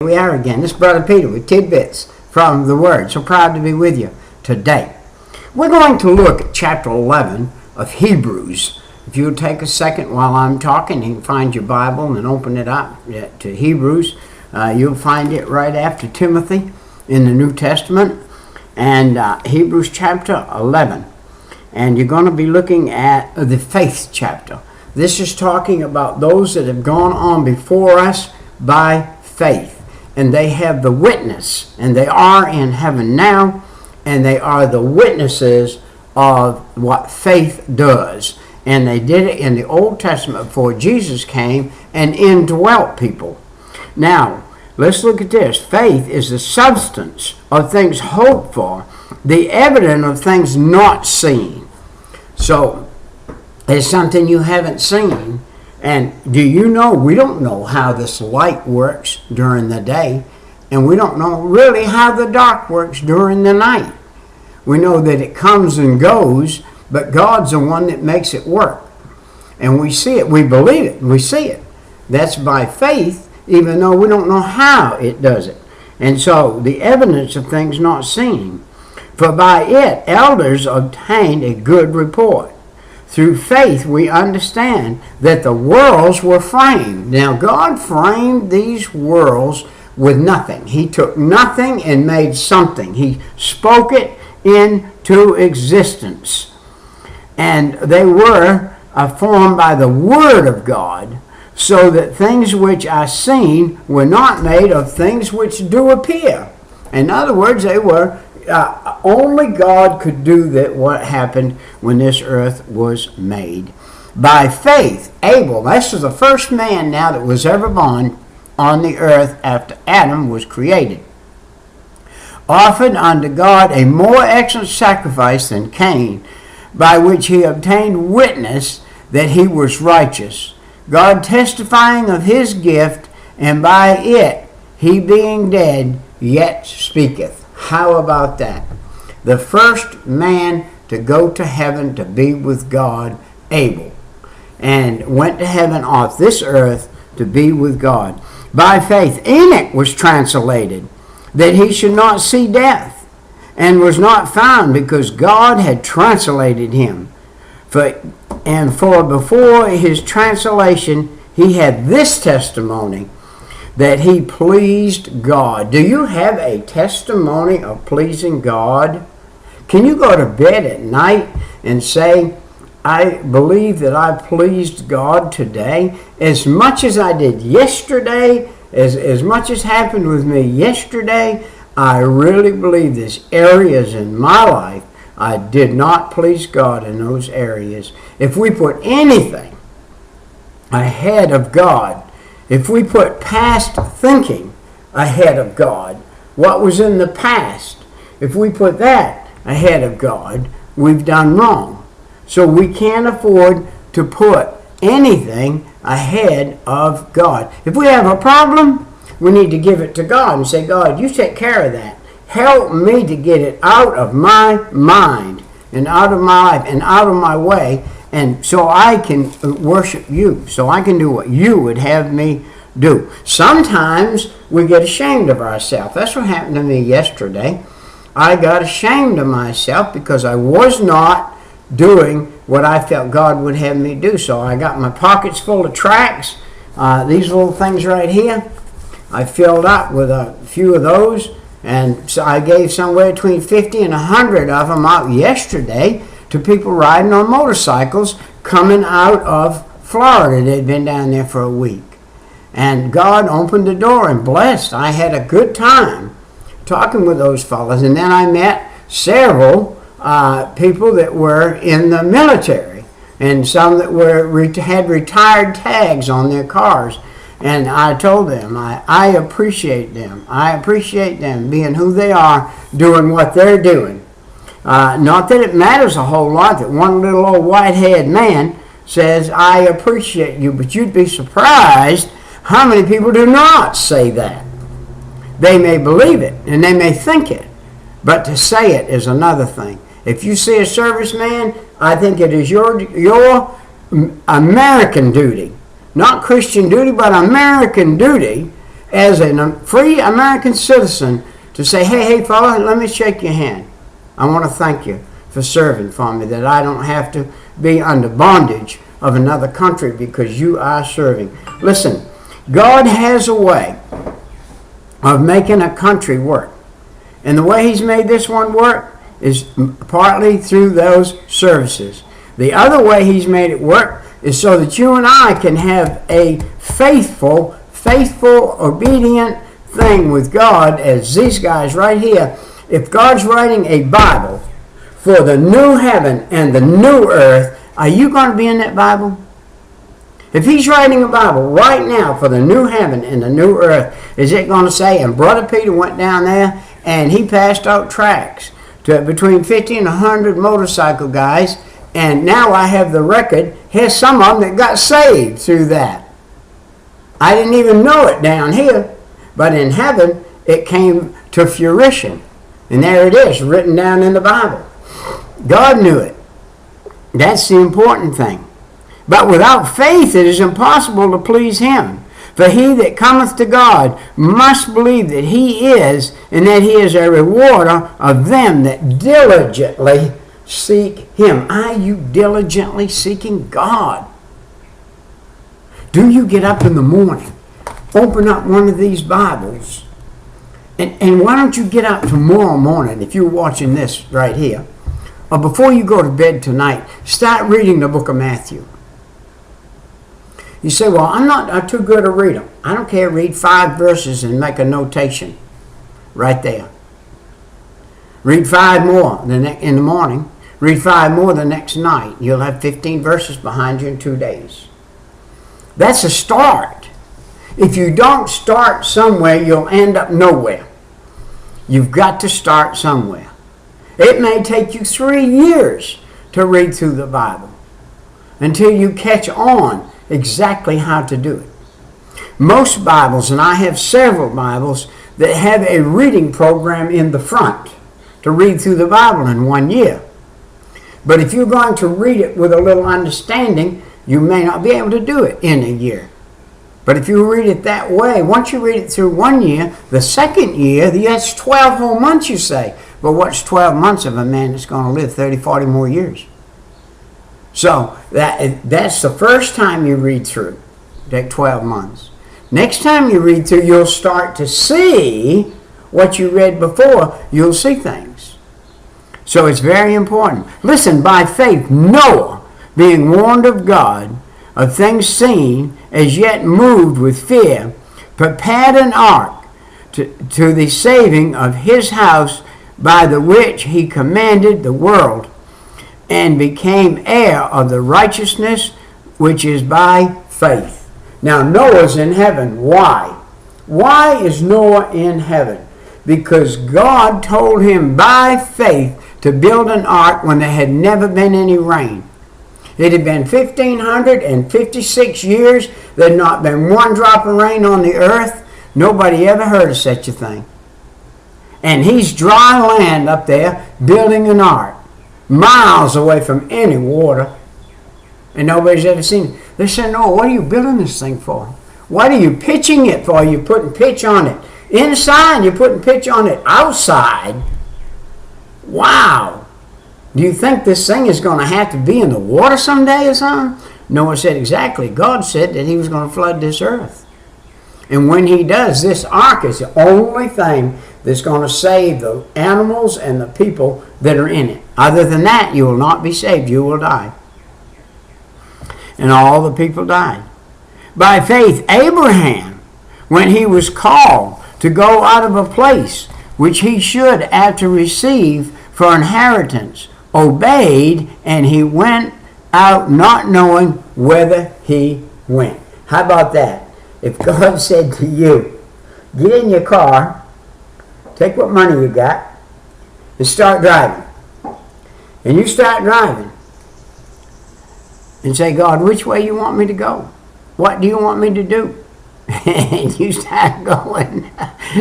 We are again. This is Brother Peter with tidbits from the Word. So proud to be with you today. We're going to look at chapter 11 of Hebrews. If you'll take a second while I'm talking, you can find your Bible and open it up to Hebrews. You'll find it right after Timothy in the New Testament. And Hebrews chapter 11. And you're going to be looking at the faith chapter. This is talking about those that have gone on before us by faith. And they have the witness, and they are in heaven now, and they are the witnesses of what faith does. And they did it in the Old Testament before Jesus came and indwelt people. Now, let's look at this. Faith is the substance of things hoped for, the evidence of things not seen. So, it's something you haven't seen. And do you know, we don't know how this light works during the day, and we don't know really how the dark works during the night. We know that it comes and goes, but God's the one that makes it work. And we see it, we believe it, we see it. That's by faith, even though we don't know how it does it. And so, the evidence of things not seen. For by it, elders obtained a good report. Through faith, we understand that the worlds were framed. Now, God framed these worlds with nothing. He took nothing and made something. He spoke it into existence. And they were formed by the Word of God, so that things which are seen were not made of things which do appear. In other words, they were only God could do that. What happened when this earth was made. By faith, Abel, this is the first man now that was ever born on the earth after Adam was created, offered unto God a more excellent sacrifice than Cain, by which he obtained witness that he was righteous, God testifying of his gift, and by it he being dead yet speaketh. How about that? The first man to go to heaven to be with God, Abel, and went to heaven off this earth to be with God. By faith, Enoch was translated that he should not see death, and was not found because God had translated him. For before his translation, he had this testimony, that he pleased God. Do you have a testimony of pleasing God? Can you go to bed at night and say, I believe that I pleased God today as much as I did yesterday, as much as happened with me yesterday? I really believe there's areas in my life I did not please God in those areas. If we put anything ahead of God, if we put past thinking ahead of God, what was in the past, if we put that ahead of God, we've done wrong. So we can't afford to put anything ahead of God. If we have a problem, we need to give it to God and say, God, you take care of that. Help me to get it out of my mind and out of my life and out of my way, and so I can worship you, so I can do what you would have me do. Sometimes we get ashamed of ourselves. That's what happened to me yesterday. I got ashamed of myself because I was not doing what I felt God would have me do. So I got my pockets full of tracts. These little things right here, I filled up with a few of those, and so I gave somewhere between 50 and 100 of them out yesterday to people riding on motorcycles coming out of Florida. They'd been down there for a week. And God opened the door and blessed. I had a good time talking with those fellas. And then I met several people that were in the military, and some that had retired tags on their cars. And I told them, I appreciate them. I appreciate them being who they are, doing what they're doing. Not that it matters a whole lot that one little old white-haired man says, I appreciate you, but you'd be surprised how many people do not say that. They may believe it, and they may think it, but to say it is another thing. If you see a serviceman, I think it is your American duty, not Christian duty, but American duty, as a free American citizen to say, hey, fella, let me shake your hand. I want to thank you for serving for me, that I don't have to be under bondage of another country because you are serving. Listen, God has a way of making a country work. And the way he's made this one work is partly through those services. The other way he's made it work is so that you and I can have a faithful, obedient thing with God, as these guys right here. If God's writing a Bible for the new heaven and the new earth, are you going to be in that Bible? If he's writing a Bible right now for the new heaven and the new earth, is it going to say, and Brother Peter went down there and he passed out tracts to between 50 and 100 motorcycle guys, and now I have the record. Here's some of them that got saved through that. I didn't even know it down here, but in heaven it came to fruition. And there it is, written down in the Bible. God knew it. That's the important thing. But without faith it is impossible to please him. For he that cometh to God must believe that he is, and that he is a rewarder of them that diligently seek him. Are you diligently seeking God? Do you get up in the morning, open up one of these Bibles, and why don't you get up tomorrow morning, if you're watching this right here, or before you go to bed tonight, start reading the book of Matthew. You say, well, I'm too good to read them. I don't care. Read 5 verses and make a notation right there. Read 5 more in the morning. Read 5 more the next night. You'll have 15 verses behind you in 2 days. That's a start. If you don't start somewhere, you'll end up nowhere. You've got to start somewhere. It may take you 3 years to read through the Bible until you catch on exactly how to do it. Most Bibles, and I have several Bibles, that have a reading program in the front to read through the Bible in 1 year. But if you're going to read it with a little understanding, you may not be able to do it in a year. But if you read it that way, once you read it through 1 year, the second year, that's 12 whole months, you say. But what's 12 months of a man that's going to live 30, 40 more years? So that's the first time you read through, take 12 months. Next time you read through, you'll start to see what you read before. You'll see things. So it's very important. Listen, by faith, Noah, being warned of God of things seen, as yet moved with fear, prepared an ark to the saving of his house, by the which he commanded the world, and became heir of the righteousness which is by faith. Now Noah's in heaven. Why? Why is Noah in heaven? Because God told him by faith to build an ark when there had never been any rain. It had been 1,556 years. There had not been one drop of rain on the earth. Nobody ever heard of such a thing. And he's dry land up there building an ark, miles away from any water. And nobody's ever seen it. They said, no, what are you building this thing for? What are you pitching it for? You're putting pitch on it inside, you're putting pitch on it outside. Wow. Do you think this thing is going to have to be in the water someday or something? Noah said exactly. God said that he was going to flood this earth. And when he does, this ark is the only thing that's going to save the animals and the people that are in it. Other than that, you will not be saved. You will die. And all the people died. By faith, Abraham, when he was called to go out of a place which he should after receive for inheritance, obeyed, and he went out not knowing whither he went. How about that? If God said to you, get in your car, take what money you got, and start driving. And you start driving. And say, God, which way you want me to go? What do you want me to do? And you start going.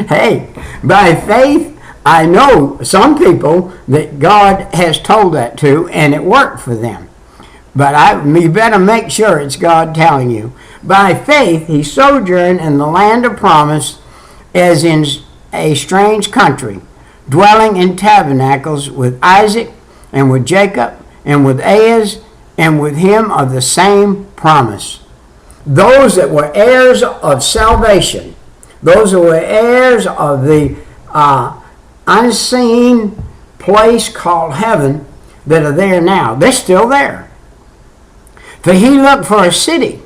Hey, by faith, I know some people that God has told that to, and it worked for them. But you better make sure it's God telling you. By faith, he sojourned in the land of promise, as in a strange country, dwelling in tabernacles with Isaac and with Jacob and with Ahaz and with him of the same promise. Those that were heirs of salvation, those that were heirs of the unseen place called heaven that are there now, they're still there. For he looked for a city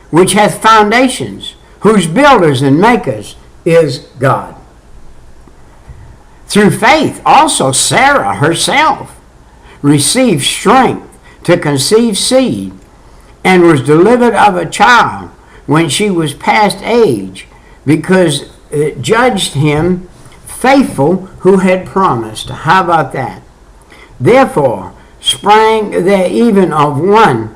which hath foundations, whose builders and makers is God. Through faith also Sarah herself received strength to conceive seed, and was delivered of a child when she was past age, because it judged him faithful who had promised. How about that? Therefore sprang there even of one,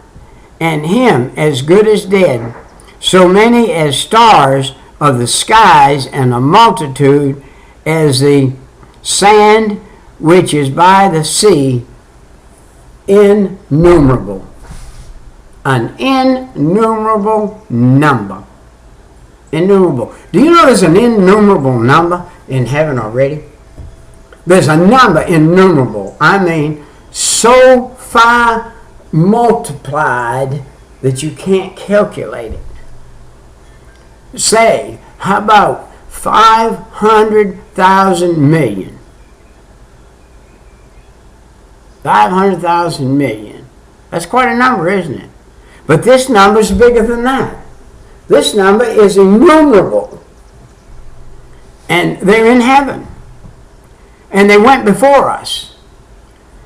and him as good as dead, so many as stars of the skies, and a multitude as the sand which is by the sea, innumerable. An innumerable number. Innumerable. Do you know there's an innumerable number in heaven already? There's a number innumerable. I mean, so far multiplied that you can't calculate it. Say, how about 500,000 million? 500,000 million. That's quite a number, isn't it? But this number is bigger than that. This number is innumerable. And they're in heaven. And they went before us.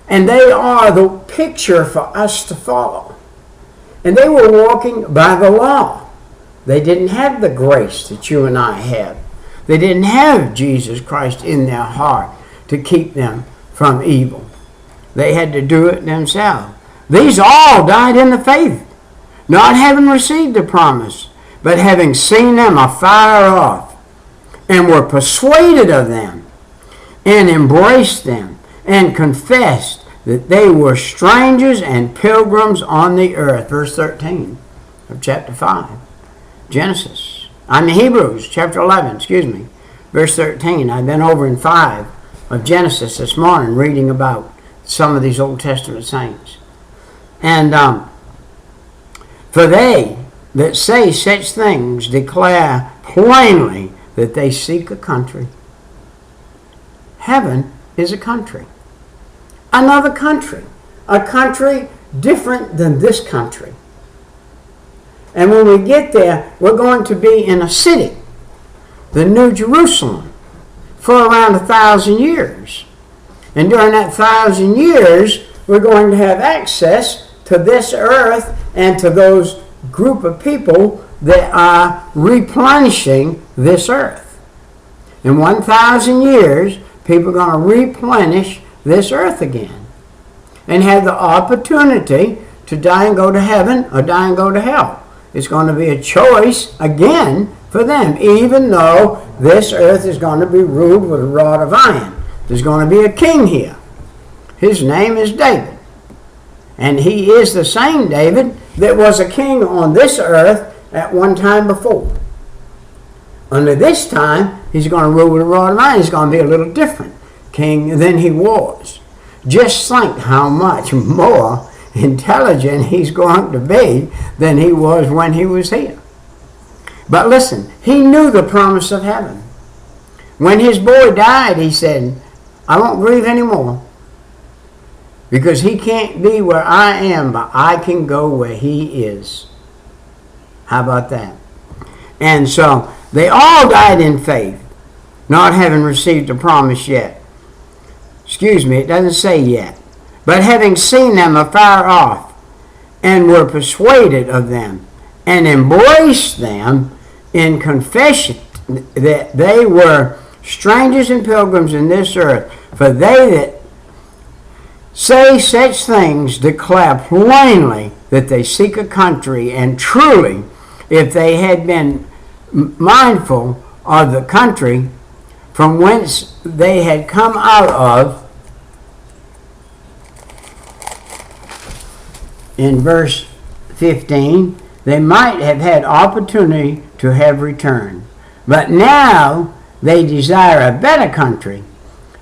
And they are the picture for us to follow. And they were walking by the law. They didn't have the grace that you and I have. They didn't have Jesus Christ in their heart to keep them from evil. They had to do it themselves. These all died in the faith, not having received the promise, but having seen them afar off, and were persuaded of them, and embraced them, and confessed that they were strangers and pilgrims on the earth. Verse 13 of chapter 5. Hebrews chapter 11, verse 13. I've been over in 5 of Genesis this morning reading about some of these Old Testament saints. And for they that say such things declare plainly that they seek a country. Heaven is a country. Another country. A country different than this country. And when we get there, we're going to be in a city, the New Jerusalem, for around 1,000 years. And during that 1,000 years, we're going to have access to this earth and to those group of people that are replenishing this earth. In 1,000 years, people are going to replenish this earth again and have the opportunity to die and go to heaven or die and go to hell. It's going to be a choice again for them, even though this earth is going to be ruled with a rod of iron. There's going to be a king here. His name is David. And he is the same David that was a king on this earth at one time before. Under this time, he's going to rule with a rod of iron. He's going to be a little different king than he was. Just think how much more intelligent he's going to be than he was when he was here. But listen, he knew the promise of heaven. When his boy died, he said, I won't grieve anymore, because he can't be where I am, but I can go where he is. How about that? And so they all died in faith, not having received the promise yet. It doesn't say yet. But having seen them afar off, and were persuaded of them, and embraced them in confession that they were strangers and pilgrims in this earth. For they that say such things declare plainly that they seek a country, and truly, if they had been mindful of the country from whence they had come out of, in verse 15, they might have had opportunity to have returned. But now they desire a better country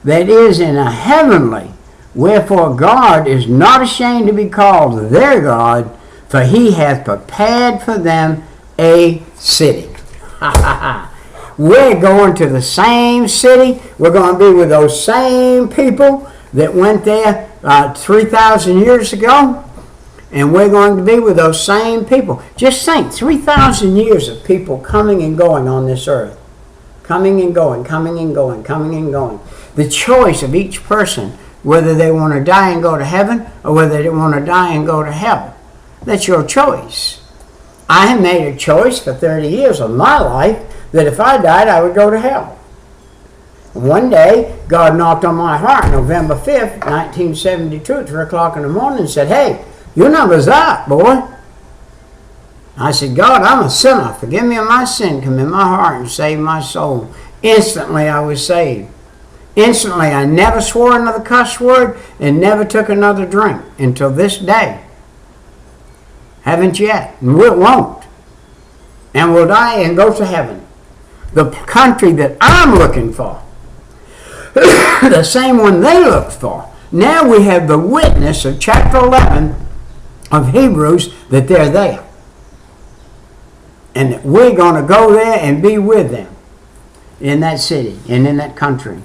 that is in a heavenly. Wherefore God is not ashamed to be called their God, for he hath prepared for them a city. We're going to the same city. We're going to be with those same people that went there 3,000 years ago. And we're going to be with those same people. Just think, 3,000 years of people coming and going on this earth. Coming and going, coming and going, coming and going. The choice of each person, whether they want to die and go to heaven or whether they want to die and go to hell. That's your choice. I have made a choice for 30 years of my life that if I died, I would go to hell. One day, God knocked on my heart, November 5th, 1972, at 3 o'clock in the morning, and said, "Hey, your number's up, boy." I said, "God, I'm a sinner. Forgive me of my sin. Come in my heart and save my soul." Instantly, I was saved. Instantly, I never swore another cuss word and never took another drink until this day. Haven't yet, and we won't. And we'll die and go to heaven. The country that I'm looking for, the same one they looked for. Now we have the witness of chapter 11 of Hebrews that they're there. And that we're going to go there and be with them in that city and in that country.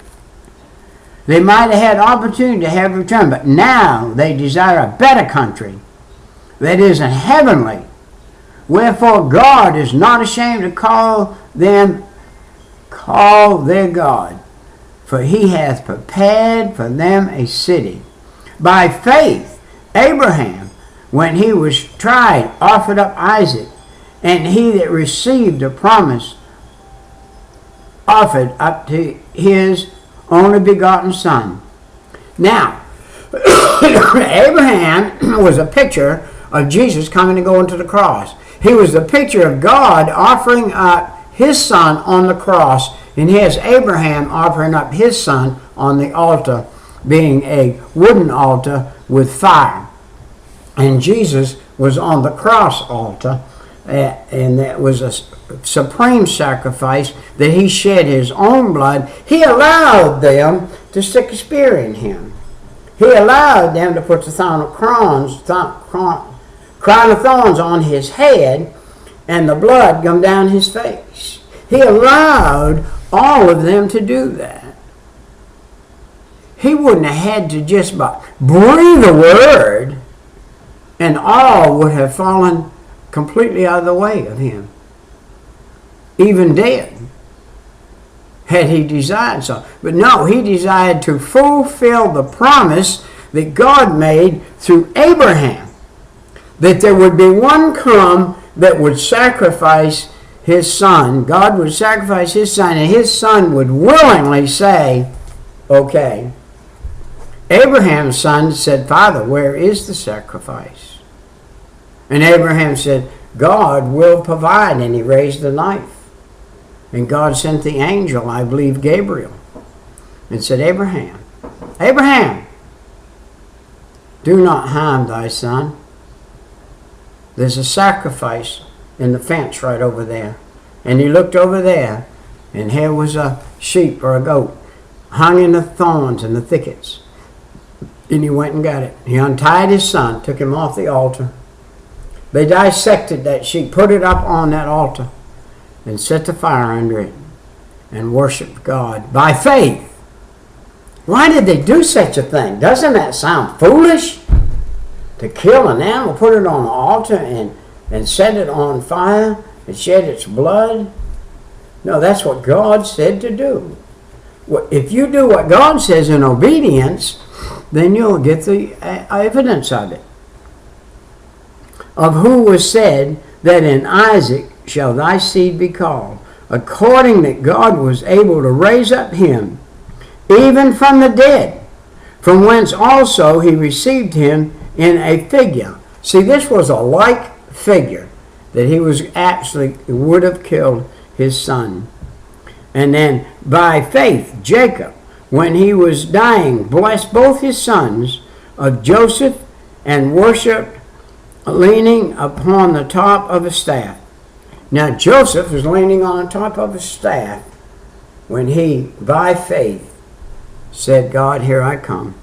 They might have had opportunity to have returned, but now they desire a better country that is a heavenly. Wherefore God is not ashamed to call their God, for he hath prepared for them a city. By faith Abraham, when he was tried, offered up Isaac, and he that received the promise offered up to his only begotten son. Now, Abraham was a picture of Jesus coming to go into the cross. He was the picture of God offering up his son on the cross, and here's Abraham offering up his son on the altar, being a wooden altar with fire. And Jesus was on the cross altar, and that was a supreme sacrifice that he shed his own blood. He allowed them to stick a spear in him. He allowed them to put the crown of thorns on his head, and the blood come down his face. He allowed all of them to do that. He wouldn't have had to just breathe a word, and all would have fallen completely out of the way of him, even dead, had he desired so. But no, he desired to fulfill the promise that God made through Abraham, that there would be one come that would sacrifice his son. God would sacrifice his son, and his son would willingly say, "Okay." Abraham's son said, "Father, where is the sacrifice?" And Abraham said, "God will provide," and he raised the knife. And God sent the angel, I believe Gabriel, and said, "Abraham, Abraham, do not harm thy son. There's a sacrifice in the fence right over there." And he looked over there, and here was a sheep or a goat hung in the thorns and the thickets. And he went and got it. He untied his son, took him off the altar. They dissected that sheep, put it up on that altar, and set the fire under it, and worshiped God by faith. Why did they do such a thing? Doesn't that sound foolish? To kill an animal, put it on the altar, and set it on fire, and shed its blood? No, that's what God said to do. If you do what God says in obedience, then you'll get the evidence of it. Of who was said that in Isaac shall thy seed be called, according that God was able to raise up him, even from the dead, from whence also he received him in a figure. See, this was a like figure, that he was actually would have killed his son. And then by faith, Jacob, when he was dying, blessed both his sons of Joseph, and worshipped leaning upon the top of a staff. Now Joseph was leaning on top of a staff when he, by faith, said, God, here I come.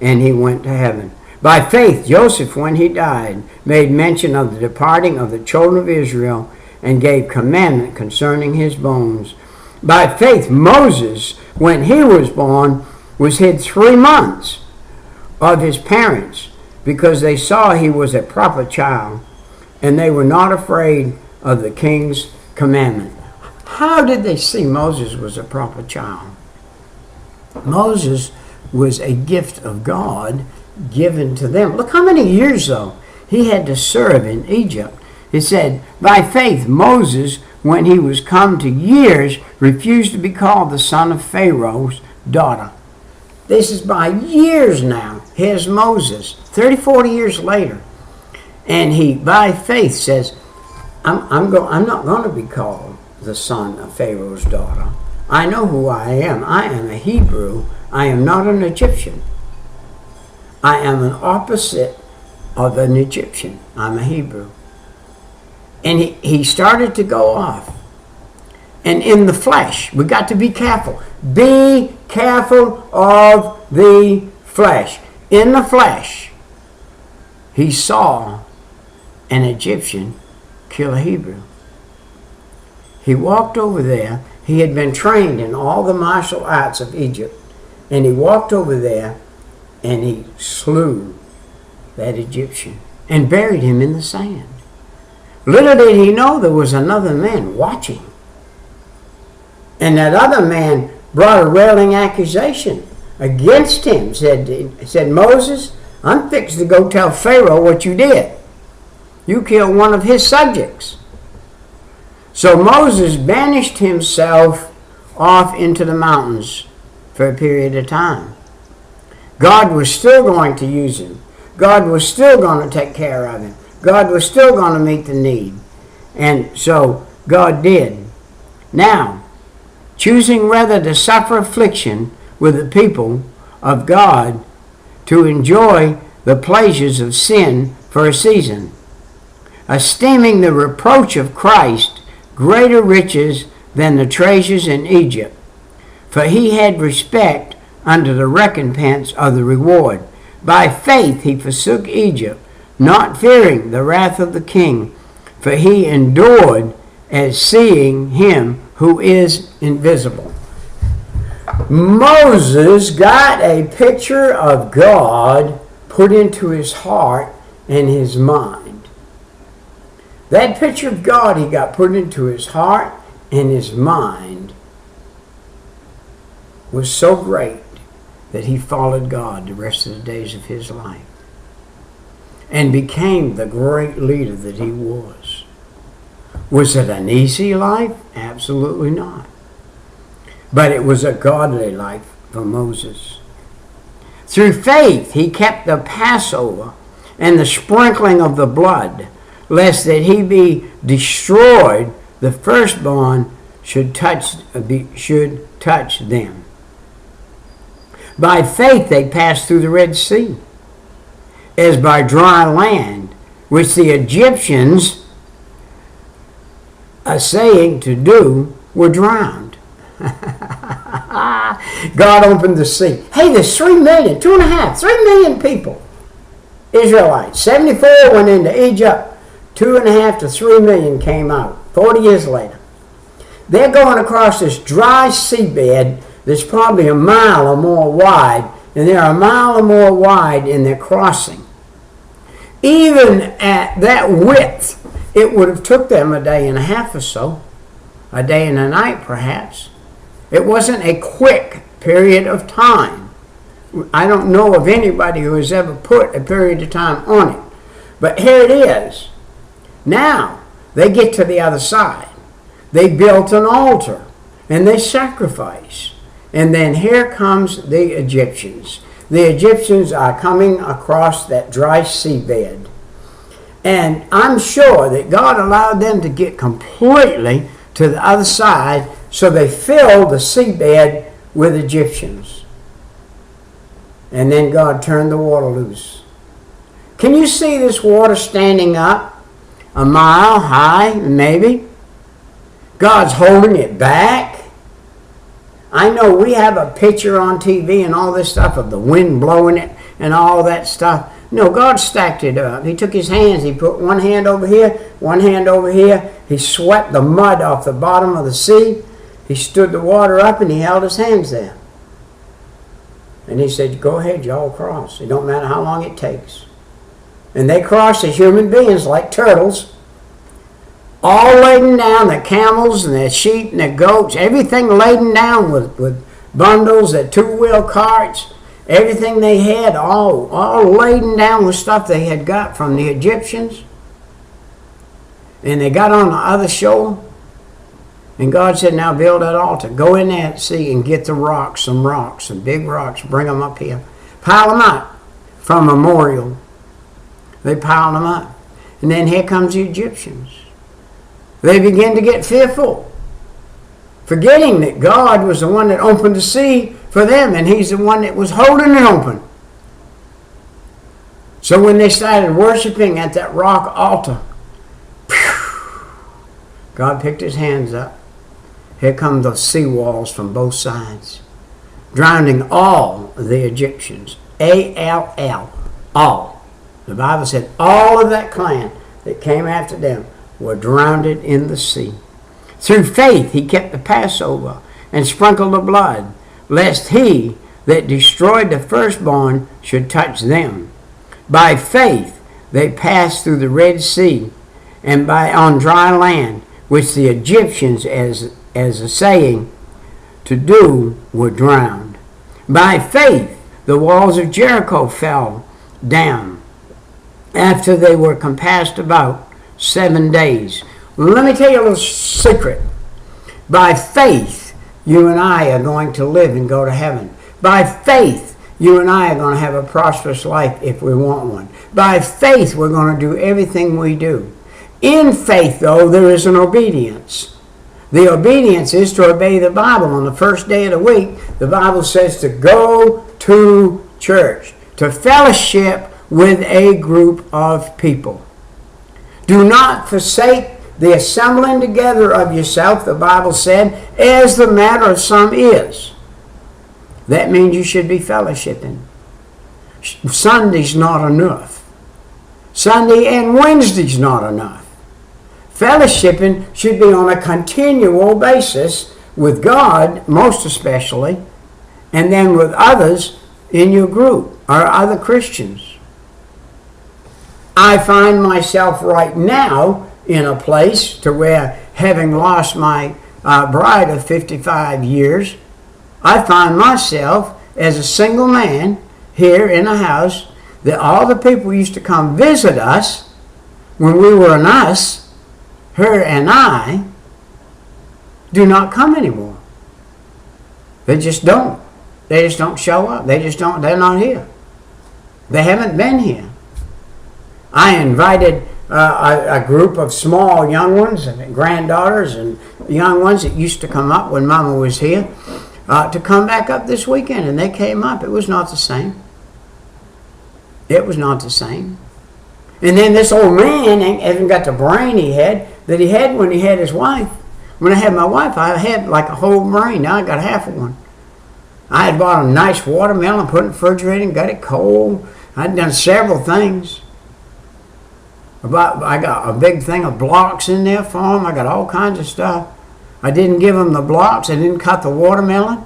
And he went to heaven. By faith, Joseph, when he died, made mention of the departing of the children of Israel and gave commandment concerning his bones. By faith, Moses, when he was born, was hid 3 months of his parents because they saw he was a proper child, and they were not afraid of the king's commandment. How did they see Moses was a proper child? Moses was a gift of God given to them. Look how many years, though, he had to serve in Egypt. It said, by faith, Moses, when he was come to years, refused to be called the son of Pharaoh's daughter. This is by years now. Here's Moses, 30, 40 years later. And he, by faith, says, I'm not going to be called the son of Pharaoh's daughter. I know who I am. I am a Hebrew. I am not an Egyptian. I am an opposite of an Egyptian. I'm a Hebrew. And he started to go off. And in the flesh, we got to be careful. Be careful of the flesh. In the flesh, he saw an Egyptian kill a Hebrew. He walked over there. He had been trained in all the martial arts of Egypt. And he walked over there and he slew that Egyptian and buried him in the sand. Little did he know there was another man watching. And that other man brought a railing accusation against him. Said, Moses, I'm fixed to go tell Pharaoh what you did. You killed one of his subjects. So Moses banished himself off into the mountains for a period of time. God was still going to use him. God was still going to take care of him. God was still going to meet the need. And so God did. Now, choosing rather to suffer affliction with the people of God to enjoy the pleasures of sin for a season, esteeming the reproach of Christ greater riches than the treasures in Egypt, for he had respect unto the recompense of the reward. By faith he forsook Egypt, not fearing the wrath of the king, for he endured as seeing him who is invisible. Moses got a picture of God put into his heart and his mind. That picture of God he got put into his heart and his mind was so great that he followed God the rest of the days of his life and became the great leader that he was. Was it an easy life? Absolutely not. But it was a godly life for Moses. Through faith he kept the Passover and the sprinkling of the blood, lest that he be destroyed, the firstborn should touch them. By faith they passed through the Red Sea, as by dry land, which the Egyptians, essaying to do, were drowned. God opened the sea. Hey, there's 3 million, 3 million people, Israelites. 74 went into Egypt. 2.5 to 3 million came out 40 years later. They're going across this dry seabed that's probably a mile or more wide, and they're a mile or more wide in their crossing. Even at that width, it would have took them a day and a half or so, a day and a night perhaps. It wasn't a quick period of time. I don't know of anybody who has ever put a period of time on it. But here it is. Now, they get to the other side. They built an altar, and they sacrifice. And then here comes the Egyptians. The Egyptians are coming across that dry seabed. And I'm sure that God allowed them to get completely to the other side, so they filled the seabed with Egyptians. And then God turned the water loose. Can you see this water standing up? A mile high, maybe, God's holding it back. I know we have a picture on TV and all this stuff of the wind blowing it and all that stuff. No, God stacked it up. He took his hands. He put one hand over here, one hand over here. He swept the mud off the bottom of the sea. He stood the water up and he held his hands there. And he said, go ahead, y'all cross. It don't matter how long it takes. And they crossed as human beings like turtles, all laden down, the camels and the sheep and the goats, everything laden down with bundles, the two-wheel carts, everything they had, all laden down with stuff they had got from the Egyptians. And they got on the other shore. And God said, now build that altar. Go in there and see and get the rocks, some big rocks. Bring them up here. Pile them up from memorial. They piled them up. And then here comes the Egyptians. They begin to get fearful, forgetting that God was the one that opened the sea for them, and he's the one that was holding it open. So when they started worshiping at that rock altar, God picked his hands up. Here come the sea walls from both sides, drowning all the Egyptians. A-L-L, all. The Bible said all of that clan that came after them were drowned in the sea. Through faith he kept the Passover and sprinkled the blood, lest he that destroyed the firstborn should touch them. By faith they passed through the Red Sea, and on dry land, which the Egyptians, as a saying to do, were drowned. By faith the walls of Jericho fell down, after they were compassed about 7 days. Let me tell you a little secret. By faith, you and I are going to live and go to heaven. By faith, you and I are going to have a prosperous life if we want one. By faith, we're going to do everything we do. In faith, though, there is an obedience. The obedience is to obey the Bible. On the first day of the week, the Bible says to go to church, to fellowship with a group of people. Do not forsake the assembling together of yourself, the Bible said, as the matter of some is. That means you should be fellowshipping. Sunday's not enough. Sunday and Wednesday's not enough. Fellowshipping should be on a continual basis with God, most especially, and then with others in your group or other Christians. I find myself right now in a place to where, having lost my bride of 55 years, I find myself as a single man here in a house that all the people used to come visit us when we were an us, her and I, do not come anymore. They just don't. They just don't show up. They just don't. They're not here. They haven't been here. I invited a group of small young ones and granddaughters and young ones that used to come up when Mama was here to come back up this weekend, and they came up. It was not the same. It was not the same. And then this old man hasn't got the brain he had when he had his wife. When I had my wife, I had like a whole brain. Now I got half of one. I had bought a nice watermelon, put it in the refrigerator, and got it cold. I'd done several things. I got a big thing of blocks in there for them. I got all kinds of stuff. I didn't give them the blocks. I didn't cut the watermelon.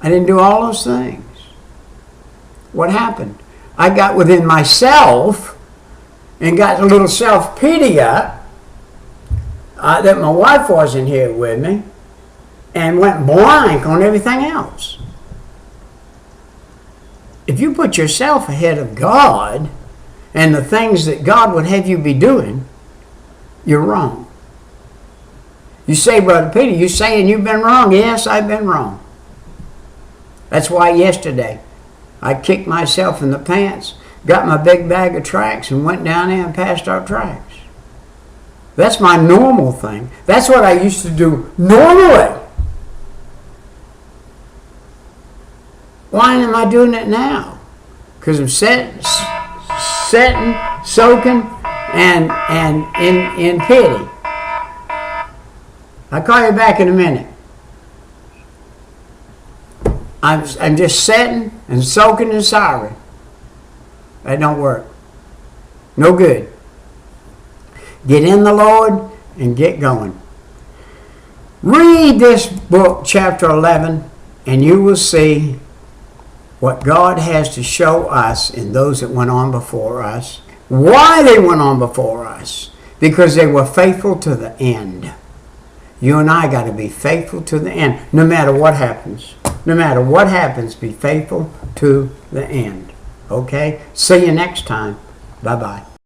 I didn't do all those things. What happened? I got within myself and got a little self-pity up that my wife wasn't here with me, and went blank on everything else. If you put yourself ahead of God and the things that God would have you be doing, you're wrong. You say, Brother Peter, you saying you've been wrong? Yes, I've been wrong. That's why yesterday I kicked myself in the pants, got my big bag of tracts, and went down there and passed out tracts. That's my normal thing. That's what I used to do normally. Why am I doing it now? Because I'm sitting, soaking, and in pity. I'll call you back in a minute. I'm just sitting and soaking and sorry. That don't work. No good. Get in the Lord and get going. Read this book, chapter 11, and you will see what God has to show us in those that went on before us. Why they went on before us. Because they were faithful to the end. You and I got to be faithful to the end. No matter what happens. No matter what happens, be faithful to the end. Okay? See you next time. Bye-bye.